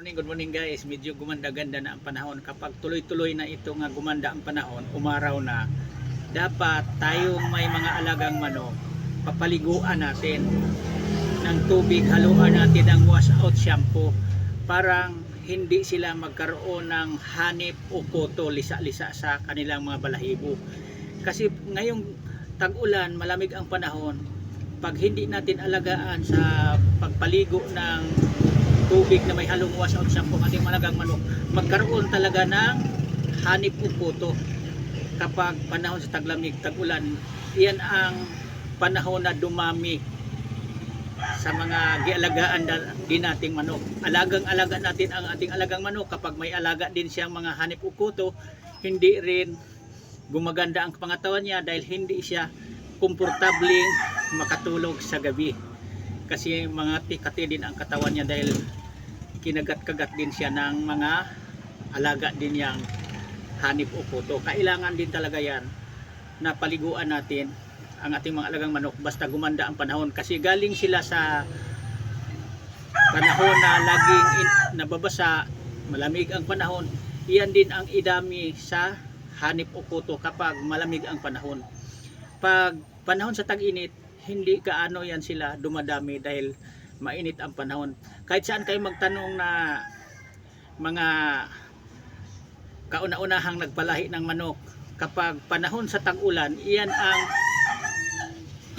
Good morning guys. Medyo gumanda-ganda na ang panahon. Kapag tuloy-tuloy na ito nga gumanda ang panahon, umaraw na, dapat tayong may mga alagang manok, papaliguan natin ng tubig, haluan natin ng wash out shampoo. Parang hindi sila magkaroon ng hanip o koto, lisa-lisa sa kanilang mga balahibo. Kasi ngayong tag-ulan, malamig ang panahon, pag hindi natin alagaan sa pagpaligo ng tubig na may halong wash out shampoo ang ating malagang manok, magkaroon talaga ng hanip o koto kapag panahon sa taglamig, tag-ulan. Iyan ang panahon na dumami sa mga gialagaan din nating manok. Alagang-alaga natin ang ating alagang manok. Kapag may alaga din siyang mga hanip o koto, hindi rin gumaganda ang pangatawan niya dahil hindi siya komportableng makatulog sa gabi. Kasi mga tikati din ang katawan niya dahil kinagat-kagat din siya ng mga alaga din niyang hanip o koto. Kailangan din talaga yan na paliguan natin ang ating mga alagang manok basta gumanda ang panahon. Kasi galing sila sa panahon na laging nababasa, malamig ang panahon. Iyan din ang idami sa hanip o koto kapag malamig ang panahon. Pag panahon sa tag-init, hindi kaano yan sila dumadami dahil mainit ang panahon. Kahit saan kayo magtanong na mga kauna-unahang nagpalahi ng manok, kapag panahon sa tag-ulan, iyan ang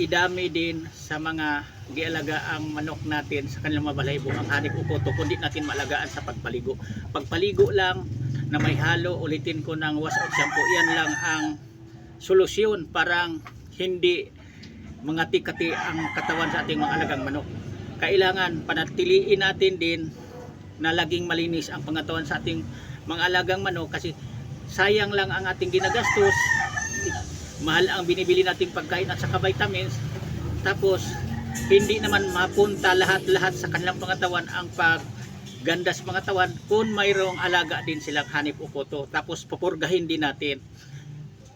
idami din sa mga gialagaang manok natin sa kanilang mabalahibo, ang hanip o koto, kundi natin maalagaan sa pagpaligo. Pagpaligo lang na may halo, ulitin ko, ng wash out shampoo, iyan lang ang solusyon. Parang hindi mga tikati ang katawan sa ating mga alagang manok. Kailangan panatiliin natin din na laging malinis ang pangatawan sa ating mga alagang manok kasi sayang lang ang ating ginagastos, mahal ang binibili nating pagkain at saka vitamins, tapos hindi naman mapunta lahat-lahat sa kanilang pangatawan ang pagganda sa pangatawan kung mayroong alaga din silang hanip o koto. Tapos pupurgahin din natin.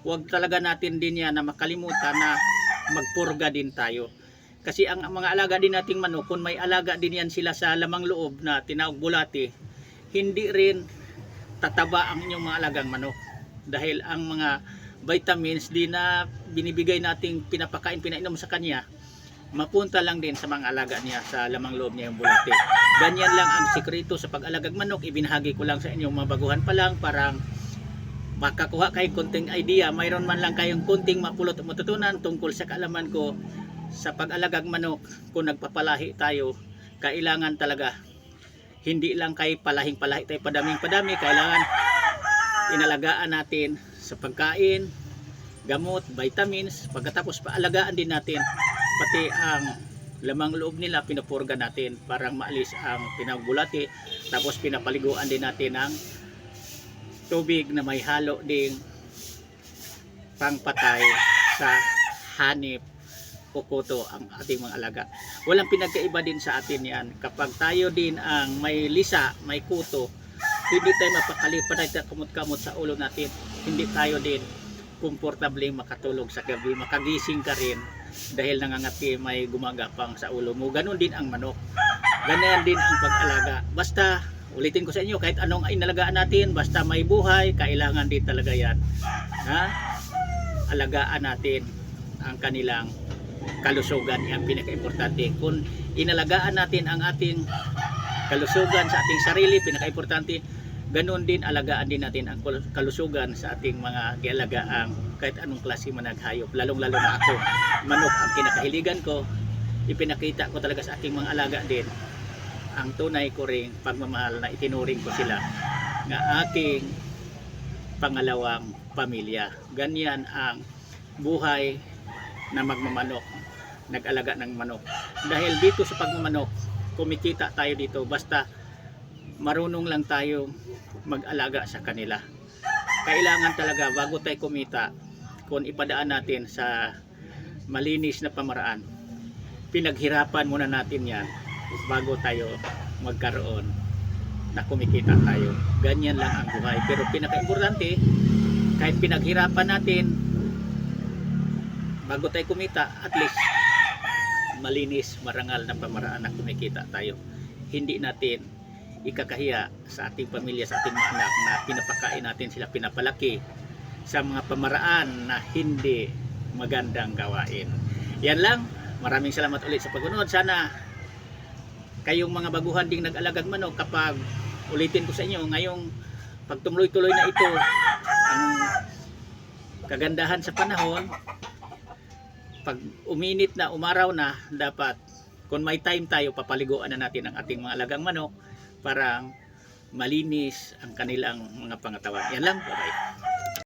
Huwag talaga natin din yan na makalimutan na magpurga din tayo. Kasi ang mga alaga din nating manok, kung may alaga din yan sila sa lamang loob na tinawag bulati, hindi rin tataba ang inyong mga alagang manok. Dahil ang mga vitamins din na binibigay nating pinapakain, pinainom sa kanya, mapunta lang din sa mga alaga niya sa lamang loob niya yung bulati. Ganyan lang ang sikreto sa pag-alagang manok. Ibinahagi ko lang sa inyong mga baguhan pa lang, parang makakuha kayo konting idea, mayroon man lang kayong konting mapulot at matutunan tungkol sa kaalaman ko sa pag-alagang manok. Kung nagpapalahi tayo, kailangan talaga hindi lang kay palahing-palahi tayo padaming-padami, kailangan inalagaan natin sa pagkain, gamot, vitamins. Pagkatapos paalagaan din natin pati ang lamang loob nila, pinupurga natin parang maalis ang pinagbulati. Tapos pinapaliguan din natin ng tubig na may halo ding pangpatay sa hanip o koto ang ating mga alaga. Walang pinagkaiba din sa atin yan. Kapag tayo din ang may lisa, may kuto, hindi tayo mapakalipan at kamot-kamot sa ulo natin. Hindi tayo din komportableng makatulog sa gabi. Makagising ka rin dahil nangangati, may gumagapang sa ulo mo. Ganon din ang manok. Ganyan din ang pag-alaga. Basta, ulitin ko sa inyo, kahit anong inalagaan natin, basta may buhay, kailangan din talaga yan. Alagaan natin ang kanilang kalusugan. Yan pinaka-importante. Kung inalagaan natin ang ating kalusugan sa ating sarili, pinaka-importante, ganoon din alagaan din natin ang kalusugan sa ating mga gialagaang kahit anong klase man naghayop. Lalong-lalo na ako, manok ang kinakahiligan ko. Ipinakita ko talaga sa aking mga alaga din ang tunay ko ring pagmamahal na itinuring ko sila nga aking pangalawang pamilya. Ganyan ang buhay na magmamanok, nag-alaga ng manok. Dahil dito sa pagmamanok, kumikita tayo dito basta marunong lang tayo mag-alaga sa kanila. Kailangan talaga bago tayo kumita, kung ipadaan natin sa malinis na pamaraan, pinaghirapan muna natin yan bago tayo magkaroon na kumikita tayo. Ganyan lang ang buhay. Pero pinaka-importante, kahit pinaghirapan natin bago tayo kumita, at least malinis, marangal na pamaraan na kumikita tayo. Hindi natin ikakahiya sa ating pamilya, sa ating mga anak na pinapakain natin sila, pinapalaki sa mga pamaraan na hindi magandang gawain. Yan lang. Maraming salamat ulit sa pagpunod. Sana kayong mga baguhan ding nag-alagang manok, kapag ulitin ko sa inyo, ngayong pagtumuloy-tuloy na ito, ang kagandahan sa panahon, pag uminit na, umaraw na, dapat kung may time tayo, papaliguan na natin ang ating mga alagang manok para malinis ang kanilang mga pangatawan. Yan lang. Bye-bye.